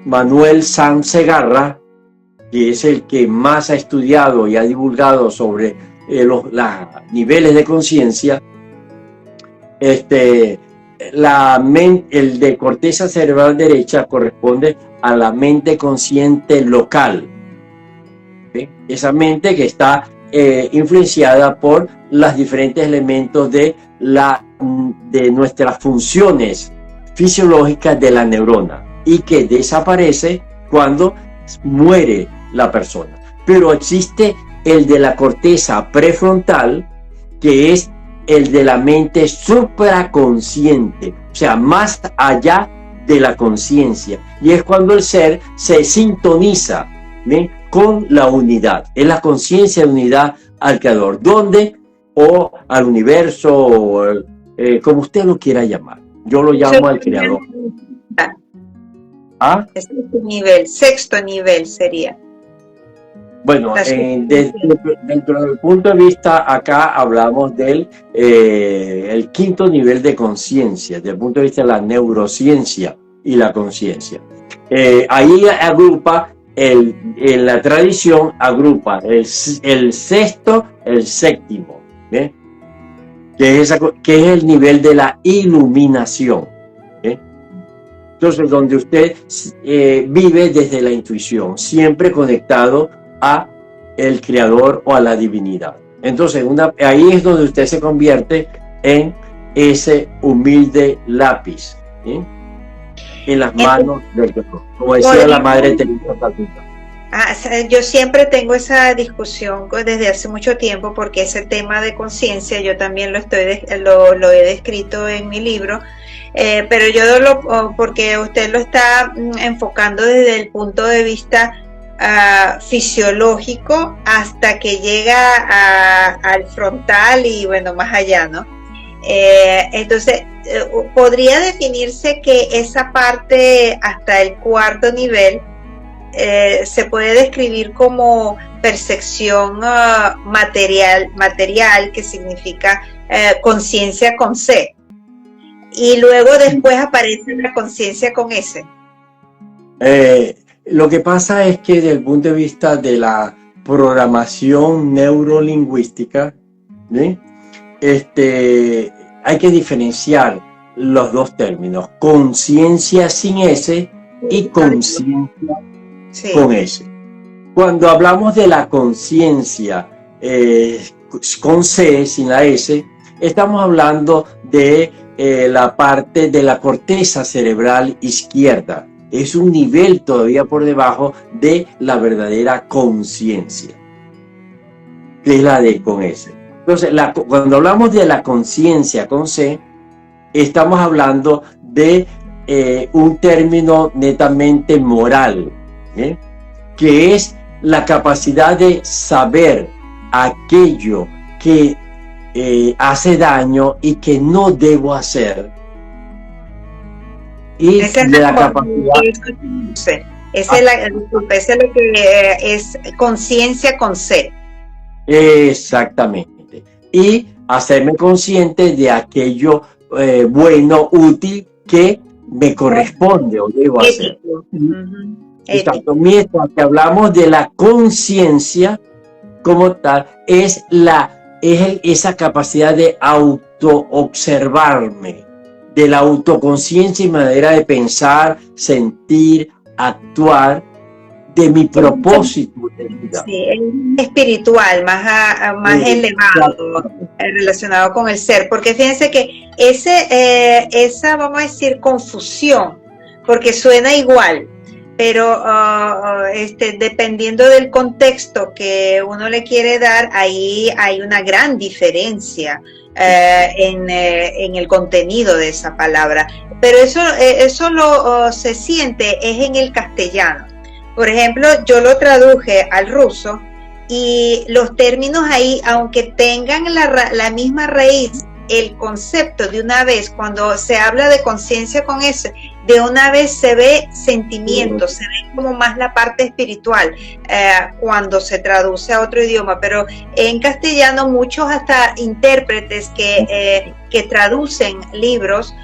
Manuel Sanz Segarra, que es el que más ha estudiado y ha divulgado sobre los niveles de conciencia, el de corteza cerebral derecha corresponde a la mente consciente local. ¿Sí? Esa mente que está influenciada por los diferentes elementos de nuestras funciones fisiológicas de la neurona, y que desaparece cuando muere la persona. Pero existe el de la corteza prefrontal, que es el de la mente supraconsciente, o sea, más allá de la conciencia, y es cuando el ser se sintoniza, ¿ven?, con la unidad, es la conciencia de unidad al creador, o al universo, o como usted lo quiera llamar. Yo lo llamo al creador. ¿Ah? Sexto nivel sería. Bueno, dentro del punto de vista, acá hablamos del el quinto nivel de conciencia, desde el punto de vista de la neurociencia y la conciencia. Ahí agrupa, en la tradición agrupa el sexto, el séptimo, ¿eh? que es el nivel de la iluminación. Entonces, donde usted vive desde la intuición, siempre conectado a el creador o a la divinidad. Entonces, ahí es donde usted se convierte en ese humilde lápiz, ¿sí? En las manos del Creador, como decía la Madre Teresa de Calcuta. Yo siempre tengo esa discusión desde hace mucho tiempo, porque ese tema de conciencia yo también lo he descrito en mi libro, pero porque usted lo está enfocando desde el punto de vista fisiológico hasta que llega al frontal y bueno, más allá, ¿no? Entonces, podría definirse que esa parte hasta el cuarto nivel se puede describir como percepción material, que significa conciencia con C. Y luego después aparece la conciencia con S. Lo que pasa es que desde el punto de vista de la programación neurolingüística, ¿sí? Hay que diferenciar los dos términos, conciencia sin S y conciencia con S. Cuando hablamos de la conciencia con C, sin la S, estamos hablando de la parte de la corteza cerebral izquierda. Es un nivel todavía por debajo de la verdadera conciencia, que es la de con S. Entonces, cuando hablamos de la conciencia con C, estamos hablando de un término netamente moral, ¿eh? Que es la capacidad de saber aquello que hace daño y que no debo hacer. Y esa de la capacidad. Esa es lo que es conciencia con C. Exactamente. Y hacerme consciente de aquello bueno, útil, que me corresponde o debo hacer. Exacto. Mientras que hablamos de la conciencia como tal, es esa capacidad de auto-observarme, de la autoconciencia y manera de pensar, sentir, actuar, de mi propósito de vida. Sí, es espiritual, más elevado, relacionado con el ser, porque fíjense que esa, vamos a decir, confusión, porque suena igual, pero dependiendo del contexto que uno le quiere dar, ahí hay una gran diferencia en el contenido de esa palabra, pero eso se siente es en el castellano. Por ejemplo, yo lo traduje al ruso y los términos ahí, aunque tengan la misma raíz, el concepto de una vez, cuando se habla de conciencia con S, de una vez se ve sentimiento, se ve como más la parte espiritual cuando se traduce a otro idioma, pero en castellano muchos hasta intérpretes que traducen libros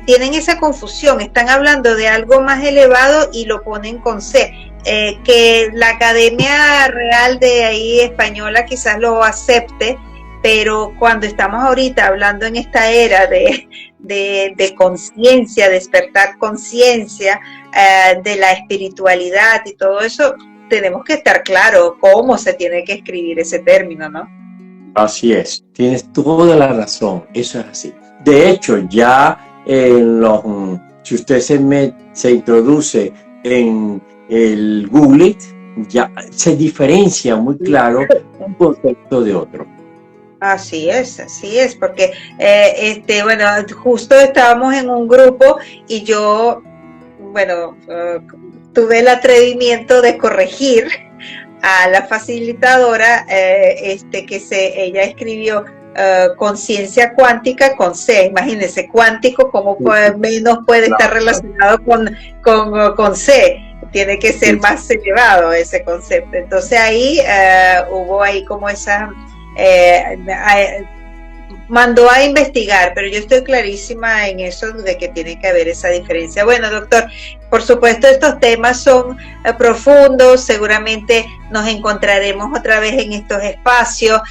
tienen esa confusión, están hablando de algo más elevado y lo ponen con C, que la Academia Real de ahí española quizás lo acepte, pero cuando estamos ahorita hablando en esta era de conciencia, despertar conciencia, de la espiritualidad y todo eso, tenemos que estar claros cómo se tiene que escribir ese término, ¿no? Así es, tienes toda la razón, eso es así. De hecho, ya si usted se introduce en el Google, ya se diferencia muy claro un concepto de otro. Así es, porque bueno, justo estábamos en un grupo y yo, bueno, tuve el atrevimiento de corregir a la facilitadora, ella escribió conciencia cuántica con C. Imagínense, cuántico, ¿cómo menos puede estar relacionado con C? Tiene que ser más elevado ese concepto. Entonces ahí hubo ahí como esa... mandó a investigar, pero yo estoy clarísima en eso de que tiene que haber esa diferencia. Bueno, doctor, por supuesto estos temas son profundos, seguramente nos encontraremos otra vez en estos espacios,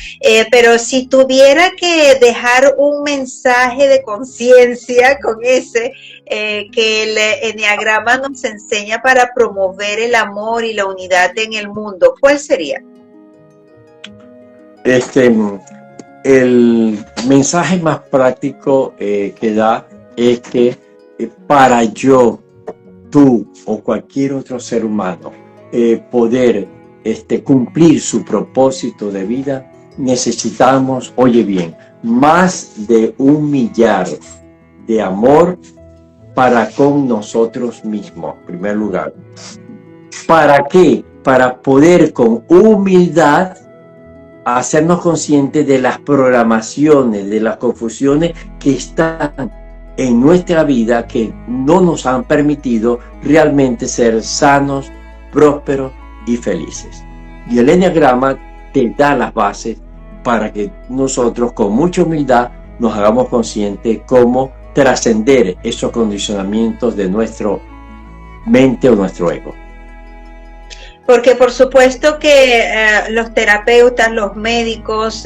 pero si tuviera que dejar un mensaje de conciencia con ese que el Enneagrama nos enseña para promover el amor y la unidad en el mundo, ¿cuál sería? El mensaje más práctico que da es que para yo, tú o cualquier otro ser humano poder cumplir su propósito de vida, necesitamos, oye bien, más de 1 millar de amor para con nosotros mismos, en primer lugar. ¿Para qué? Para poder con humildad hacernos conscientes de las programaciones, de las confusiones que están en nuestra vida, que no nos han permitido realmente ser sanos, prósperos y felices. Y el Enneagrama te da las bases para que nosotros con mucha humildad nos hagamos conscientes cómo trascender esos condicionamientos de nuestra mente o nuestro ego. Porque por supuesto que los terapeutas, los médicos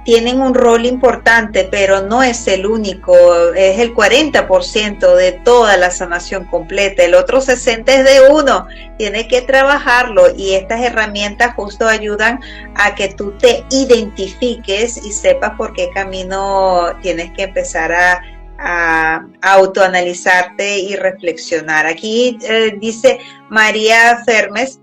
tienen un rol importante, pero no es el único, es el 40% de toda la sanación completa, el otro 60% es de uno, tienes que trabajarlo y estas herramientas justo ayudan a que tú te identifiques y sepas por qué camino tienes que empezar a autoanalizarte y reflexionar. Aquí dice María Fermes,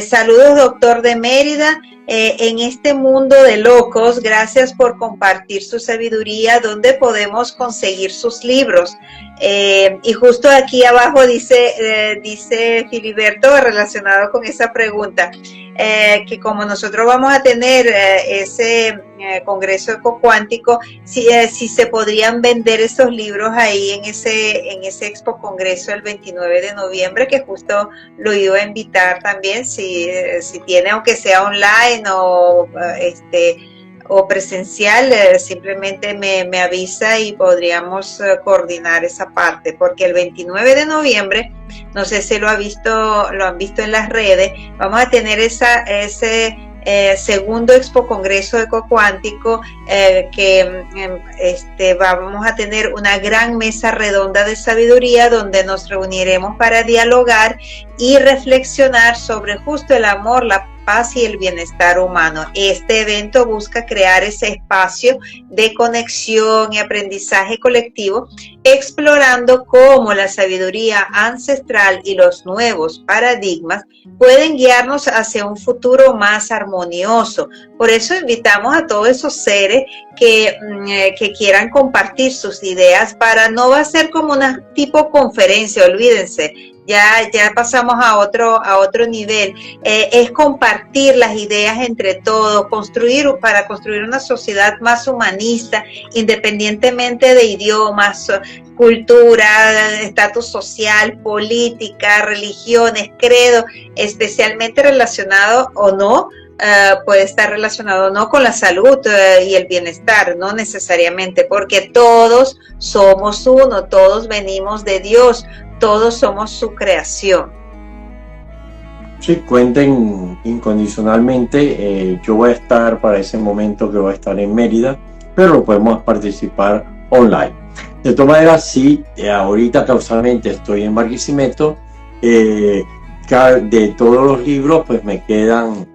saludos doctor de Mérida, en este mundo de locos, gracias por compartir su sabiduría, ¿dónde podemos conseguir sus libros? Y justo aquí abajo dice Filiberto, relacionado con esa pregunta, que como nosotros vamos a tener ese congreso ecocuántico, si se podrían vender esos libros ahí en ese expo congreso el 29 de noviembre, que justo lo iba a invitar también, si tiene, aunque sea online o presencial, simplemente me avisa y podríamos coordinar esa parte, porque el 29 de noviembre, no sé si lo han visto en las redes, vamos a tener ese segundo Expo Congreso Ecocuántico, que vamos a tener una gran mesa redonda de sabiduría donde nos reuniremos para dialogar y reflexionar sobre justo el amor, la paz y el bienestar humano. Este evento busca crear ese espacio de conexión y aprendizaje colectivo, explorando cómo la sabiduría ancestral y los nuevos paradigmas pueden guiarnos hacia un futuro más armonioso. Por eso invitamos a todos esos seres que quieran compartir sus ideas, para no va a ser como una tipo conferencia, olvídense. Ya pasamos a otro nivel, es compartir las ideas entre todos, para construir una sociedad más humanista, independientemente de idiomas, cultura, estatus social, política, religiones, credo, especialmente relacionado o no, puede estar relacionado o no con la salud y el bienestar, no necesariamente, porque todos somos uno, todos venimos de Dios, todos somos su creación. Sí, cuenten incondicionalmente. Yo voy a estar para ese momento que voy a estar en Mérida, pero podemos participar online. De todas maneras, sí, ahorita causalmente estoy en Barquisimeto. De todos los libros, pues me quedan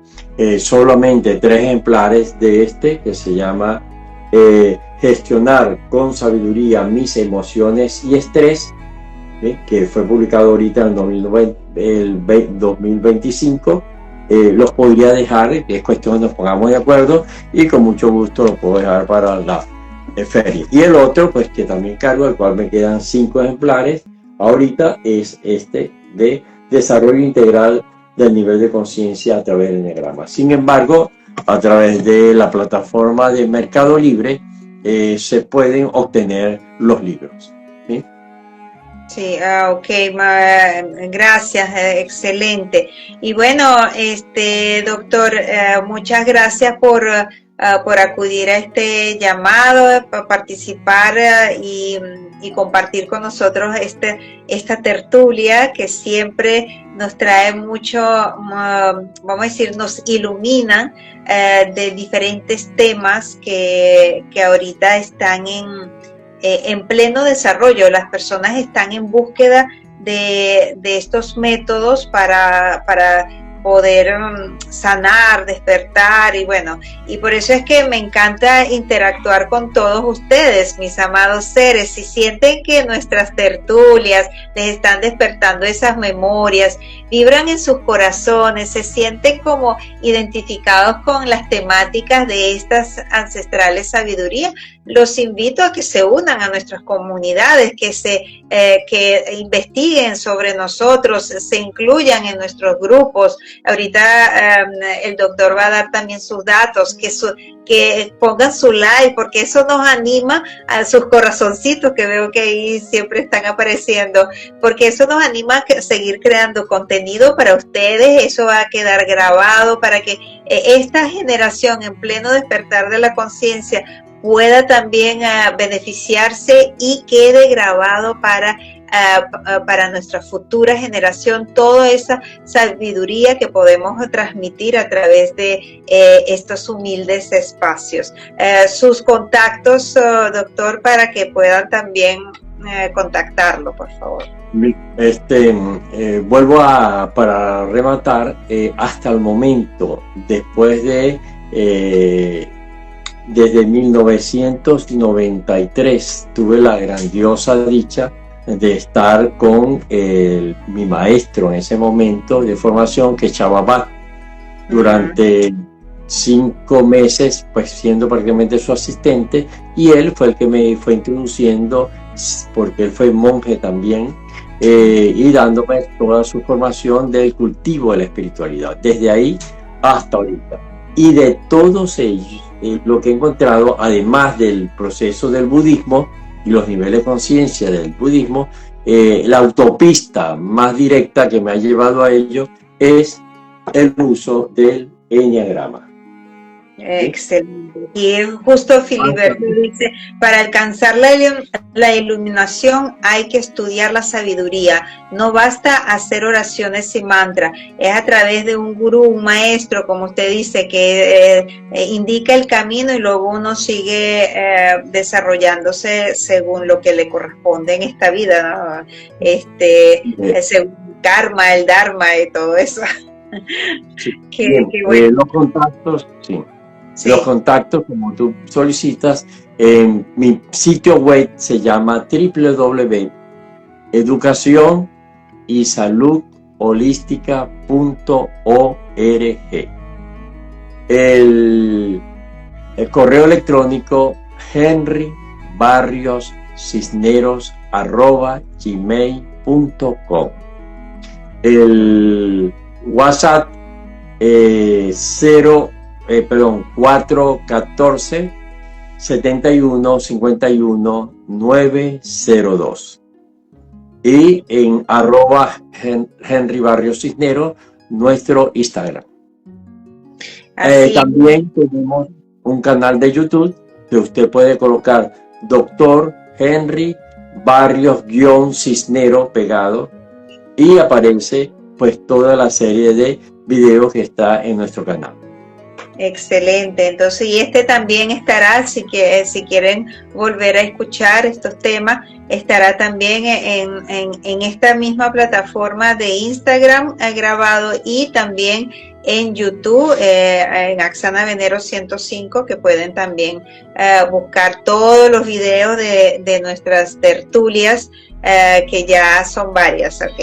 solamente 3 ejemplares de que se llama Gestionar con sabiduría mis emociones y estrés, que fue publicado ahorita en el 2025. Los podría dejar, es cuestión de nos pongamos de acuerdo, y con mucho gusto lo puedo dejar para la feria. Y el otro, pues que también cargo, el cual me quedan 5 ejemplares ahorita, es de desarrollo integral del nivel de conciencia a través del Enneagrama. Sin embargo, a través de la plataforma de Mercado Libre se pueden obtener los libros. ¿Sí? Sí, ok, gracias, excelente. Y bueno, doctor, muchas gracias por acudir a este llamado, para participar y compartir con nosotros esta tertulia que siempre nos trae mucho, vamos a decir, nos ilumina de diferentes temas que ahorita están en pleno desarrollo. Las personas están en búsqueda de estos métodos para poder sanar, despertar y bueno, y por eso es que me encanta interactuar con todos ustedes, mis amados seres. Si sienten que nuestras tertulias les están despertando esas memorias, vibran en sus corazones, se sienten como identificados con las temáticas de estas ancestrales sabidurías, los invito a que se unan a nuestras comunidades, que investiguen sobre nosotros, se incluyan en nuestros grupos. Ahorita el doctor va a dar también sus datos, que pongan su like, porque eso nos anima a sus corazoncitos, que veo que ahí siempre están apareciendo, porque eso nos anima a seguir creando contenido para ustedes. Eso va a quedar grabado para que esta generación en pleno despertar de la conciencia pueda también beneficiarse y quede grabado para nuestra futura generación toda esa sabiduría que podemos transmitir a través de estos humildes espacios. Sus contactos, doctor, para que puedan también contactarlo, por favor. Vuelvo para rematar, hasta el momento, después de desde 1993 tuve la grandiosa dicha de estar con mi maestro en ese momento de formación, que es Chababá, durante 5 meses, pues siendo prácticamente su asistente, y él fue el que me fue introduciendo, porque él fue monje también, y dándome toda su formación del cultivo de la espiritualidad, desde ahí hasta ahorita. Y de todos ellos, lo que he encontrado, además del proceso del budismo y los niveles de conciencia del budismo, la autopista más directa que me ha llevado a ello es el uso del enneagrama. Excelente. Y justo Filiberto dice, para alcanzar la iluminación hay que estudiar la sabiduría, no basta hacer oraciones y mantra, es a través de un gurú, un maestro, como usted dice, que indica el camino y luego uno sigue desarrollándose según lo que le corresponde en esta vida, ¿no? Según el karma, el dharma y todo eso. Sí. Bien, bueno. Los contactos, sí. Sí. Los contactos, como tú solicitas, en mi sitio web se llama www.educacionysaludholística.org. El correo electrónico henrybarrioscisneros@gmail.com. El WhatsApp 414 71 51 902, y en @Henry Barrios Cisneros nuestro Instagram. También tenemos un canal de YouTube que usted puede colocar Dr. Henry Barrios-Cisneros pegado, y aparece pues toda la serie de videos que está en nuestro canal. Excelente. Entonces, y también estará, si quieren volver a escuchar estos temas, estará también en esta misma plataforma de Instagram grabado, y también en YouTube, en Axana Venero 105, que pueden también buscar todos los videos de nuestras tertulias, que ya son varias, ¿ok?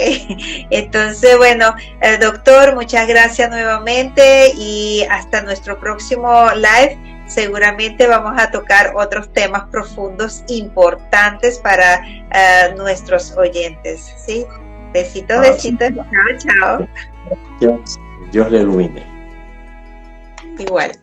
Entonces, bueno, doctor, muchas gracias nuevamente, y hasta nuestro próximo live. Seguramente vamos a tocar otros temas profundos importantes para nuestros oyentes, ¿sí? Besitos, besitos. Chao, chao. Dios le ilumine. Igual.